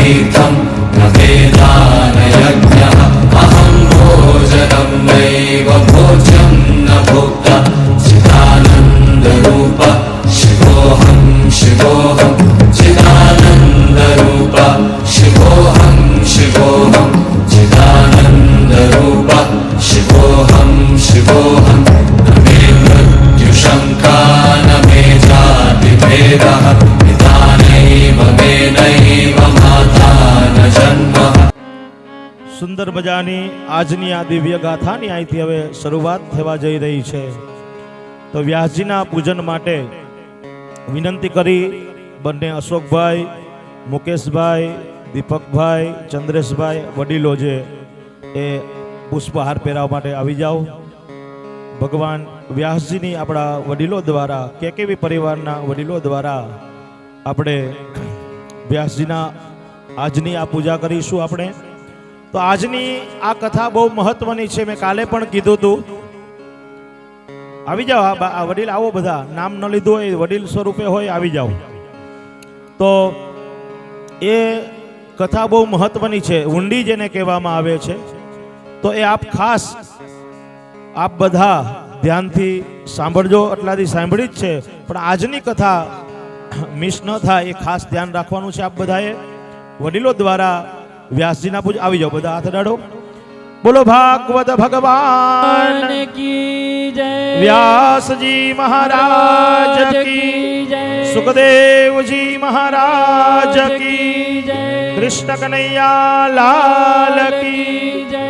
तीर्थं न वेदानयज्ञः अहं भोजनं नैव भोज्यं न भोक्ता चिदानन्दरूप शिवोऽहं शिवोऽहं चिदानन्दरूप शिवोऽहं शिवोऽहं चिदानन्दरूप शिवोऽहं शिवोऽहं न मे मृत्युशङ्का न मे जातिभेदः पितानैव मे नैव माता न जन्म। સુંદર મજાની આજની આ દિવ્ય ગાથાની અહીંથી હવે શરૂઆત થવા જઈ રહી છે. તો વ્યાસજીના પૂજન માટે વિનંતી કરી બંને અશોકભાઈ, મુકેશભાઈ, દીપકભાઈ, ચંદ્રેશભાઈ વડીલો જે એ પુષ્પહાર પહેરાવવા માટે આવી જાઓ. ભગવાન વ્યાસજીની આપણા વડીલો દ્વારા કેકેવી પરિવારના વડીલો દ્વારા આપણે વ્યાસજીના આજની આ પૂજા કરીશું. આપણે તો આજની આ કથા બહુ મહત્વની છે. મેં કાલે પણ કીધું હતું. આવી જાઓ, આ વડીલ આવો, બધા નામ ન લીધું હોય વડીલ સ્વરૂપે હોય આવી જાઓ. તો એ કથા બહુ મહત્વની છે, ઊંડી જેને કહેવામાં આવે છે. તો એ આપ ખાસ આપ બધા ધ્યાનથી સાંભળજો. એટલાથી સાંભળી જ છે, પણ આજની કથા મિસ ન થાય એ ખાસ ધ્યાન રાખવાનું છે. આપ બધાએ વડીલો દ્વારા વ્યાસજીના પૂજા આવી જાઓ. બધા હાથ અડાડો. બોલો ભાગવત ભગવાન की जय, વ્યાસજી મહારાજ કી जय, સુખદેવજી મહારાજ કી जय, કૃષ્ણ કનૈયા લાલ કી. जय।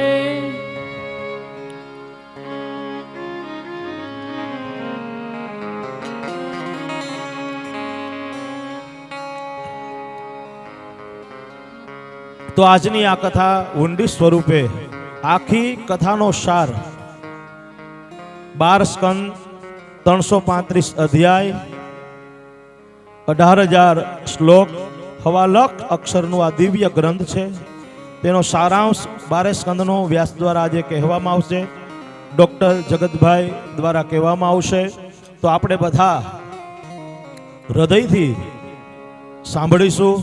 તો આજની આ કથા ઊંડી સ્વરૂપે આખી કથાનો સાર 12 સ્કંદ 335 અધ્યાય 18,000 શ્લોક 1.25 લાખ અક્ષરનું આ દિવ્ય ગ્રંથ છે. તેનો સારાંશ 12 સ્કંદનો વ્યાસ દ્વારા આજે કહેવામાં આવશે, ડોક્ટર જગતભાઈ દ્વારા કહેવામાં આવશે. તો આપણે બધા હૃદયથી સાંભળીશું.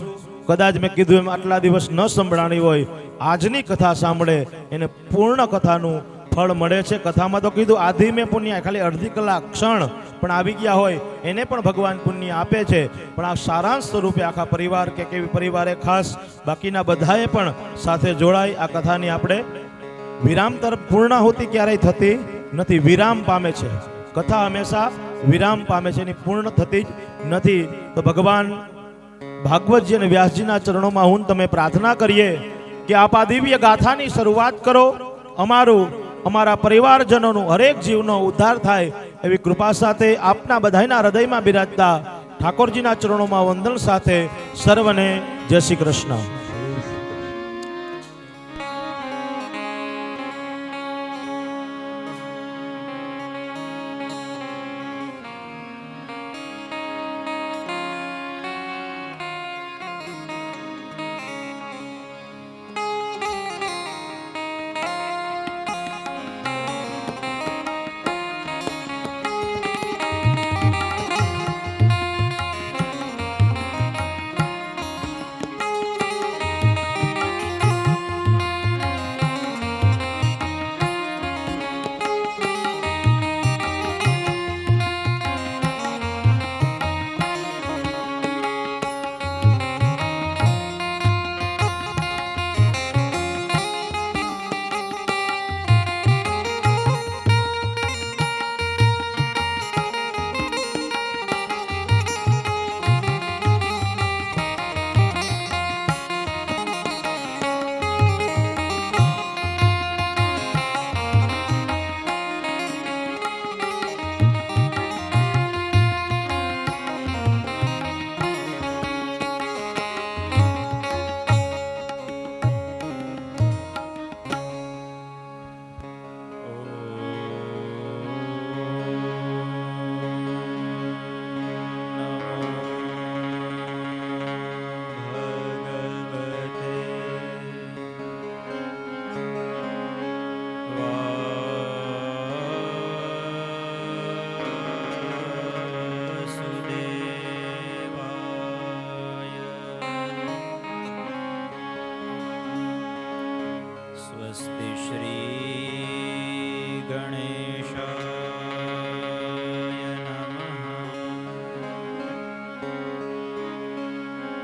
કદાચ મેં કીધું એમ આટલા દિવસ ન સંભળાણી હોય, આજની કથા સાંભળે એને પૂર્ણ કથાનું ફળ મળે છે. કથામાં તો કીધું આધિ મેં પુણ્ય, ખાલી અડધી કલાક ક્ષણ પણ આવી ગયા હોય એને પણ ભગવાન પુણ્ય આપે છે. પણ આ સારાંશ સ્વરૂપે આખા પરિવાર કે કેવી પરિવારે ખાસ બાકીના બધાએ પણ સાથે જોડાઈ આ કથાની આપણે વિરામ તરફ પૂર્ણાહુતિ ક્યારેય થતી નથી, વિરામ પામે છે. કથા હંમેશા વિરામ પામે છે, એની પૂર્ણ થતી જ નથી. તો ભગવાન ભાગવતજી અને વ્યાસજીના ચરણોમાં હું તમે પ્રાર્થના કરીએ કે આપ આ દિવ્ય ગાથાની શરૂઆત કરો. અમારા પરિવારજનોનું હરેક જીવનો ઉદ્ધાર થાય એવી કૃપા સાથે આપના બધાના હૃદયમાં બિરાજતા ઠાકોરજીના ચરણોમાં વંદન સાથે સર્વને જય શ્રી કૃષ્ણ. स्वस्ति श्री गणेशाय नमः।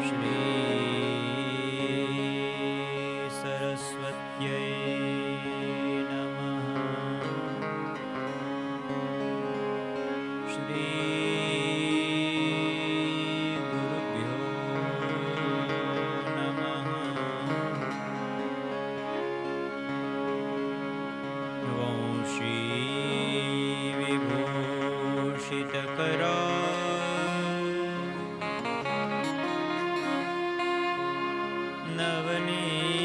श्री सरस्वत्यै नमः। श्री गुरुभ्यो नमः। वंशी विभूषितकरा नवनीरदाभा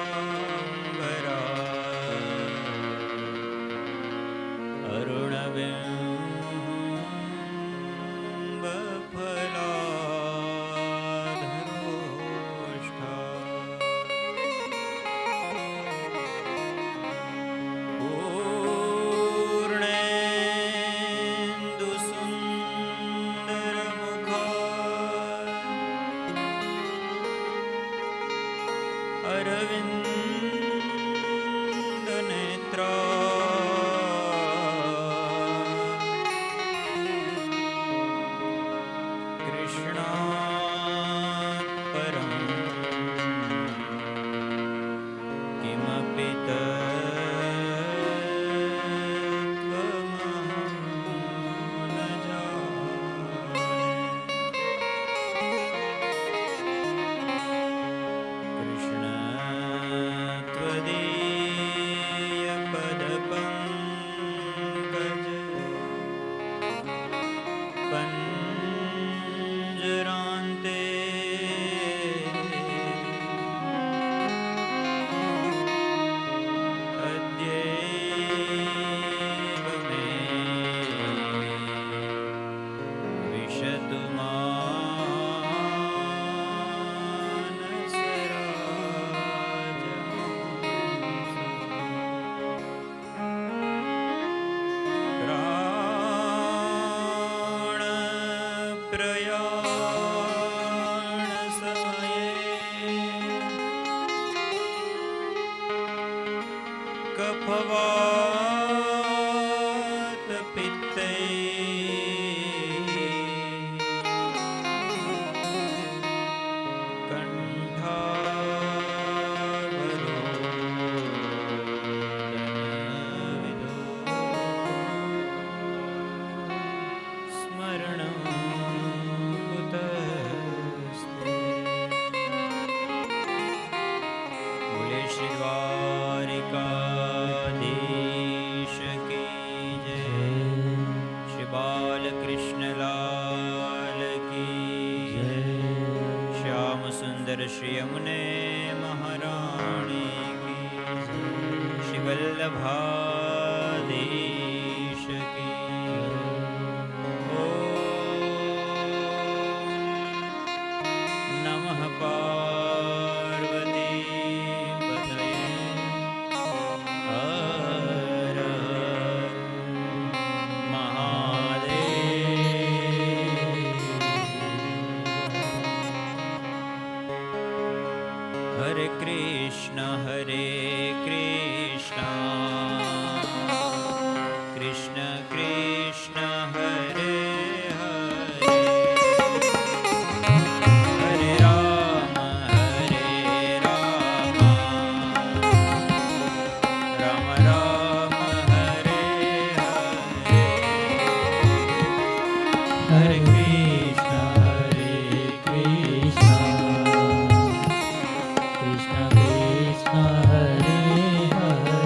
पीताम्बरा अरुणबिम्बफलाधरोष्ठा पूर्णेन्दुसुन्दरमुखा अरविन्दनेत्रा कृष्णात् परं किमपि तत्त्वमहं न जाने। कृष्ण त्वदीयपदपङ्कज पञ्जरान्ते अद्यैव मे विशतु श्री यमुने महारानी की, श्री वल्लभाधीश की। ओम नमः पार्वती पतये हर हरे कृष्ण कृष्ण कृष्ण हरे हरे, हरे राम राम राम हरे हरे। हरे कृष्ण कृष्ण कृष्ण हरे हरे,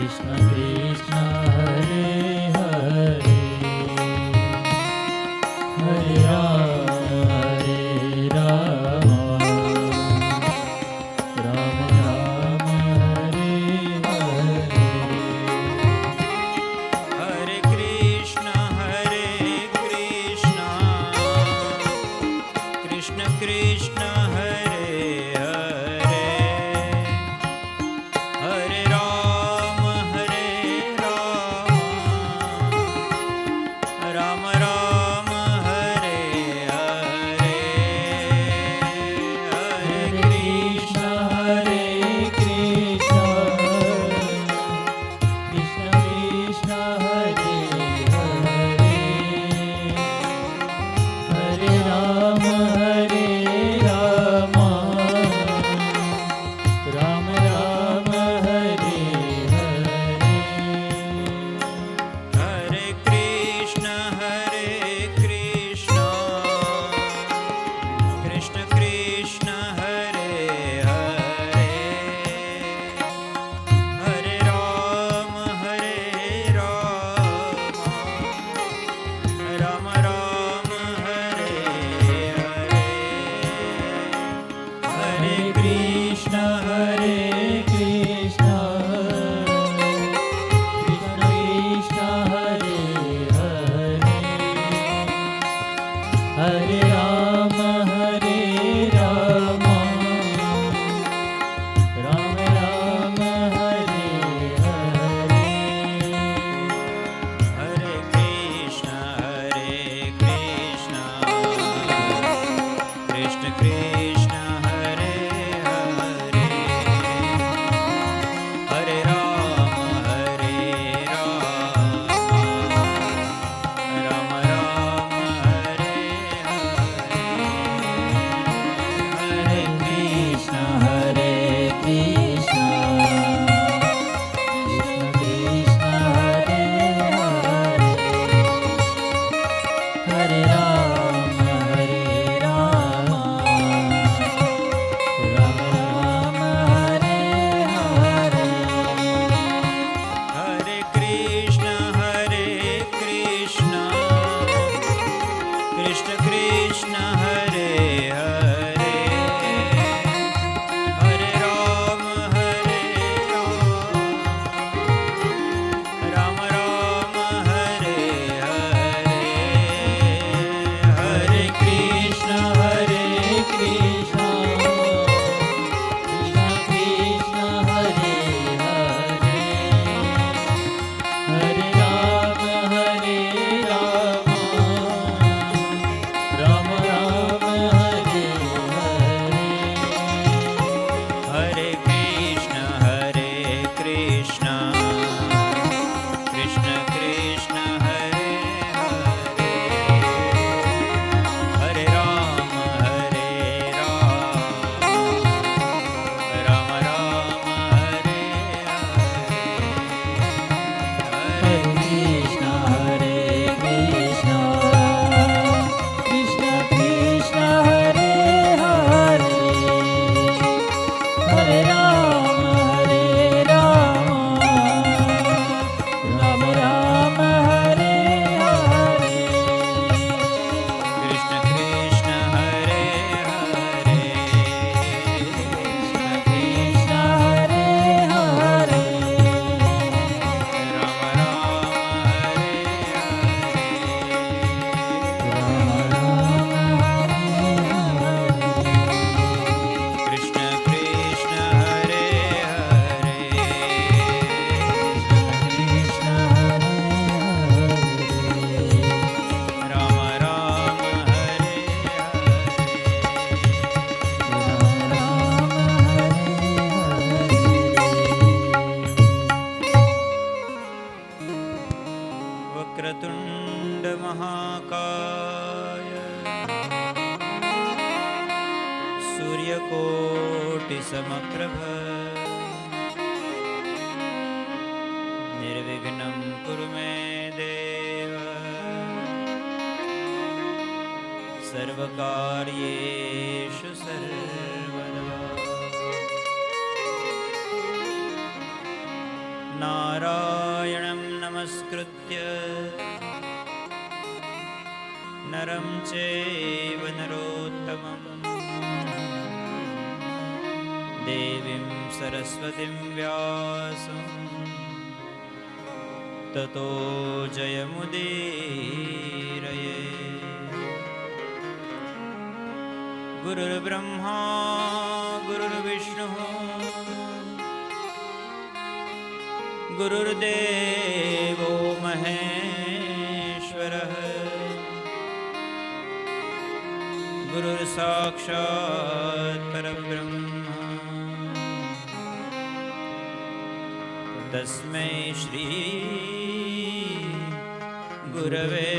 कृष्ण कृष्ण हरे हरे हरे राम राम राम हरे हरे हरे कृष्ण कृष्ण कृष्ण हरे हरे हरे राम राम राम हरे हरे हरे कृष्ण कृष्ण कृष्ण हरे हरे हरे राम राम राम हरे हरे हरे कृष्ण कृष्ण कृष्ण हरे हरे हरे राम राम राम हरे हरे हरे कृष्ण कृष्ण कृष्ण हरे हरे हरे राम राम राम हरे हरे हरे कृष्ण कृष्ण कृष्ण हरे हरे हरे राम राम राम हरे हरे हरे कृष्ण कृष्ण कृष्ण हरे हरे हरे राम राम हरे हरे हरे कृष्ण कृष्ण कृष्ण हरे हरे हरे राम राम राम हरे हरे हरे कृष्ण कृष्ण कृष्ण हरे हरे हरे राम राम हरे हरे हरे कृष्ण कृष्ण कृष्ण हरे हरे हरे राम राम राम हरे हरे हरे कृष्ण कृष्ण कृष्ण हरे हरे हरे राम राम राम हरे हरे कृष्ण कृष्ण हरे हरे कृष्ण हरे हरे राम हरे कृष्ण कृष्ण हरे हरे राम हरे वक्रतुण्ड महाकाय सूर्यकोटिसमप्रभ निर्विघ्नं कुरु मे देव सर्वकार्येषु सर्वदा नारायणं नमस्कृत्य नरं चैव नरोत्तमं देवीं सरस्वतीं व्यासं ततो जयमुदीरये। गुरुर्ब्रह्मा गुरुर्विष्णुः गुरुर्देवो महेश्वरः गुरुर्साक्षात् परब्रह्म तस्मै श्री गुरवे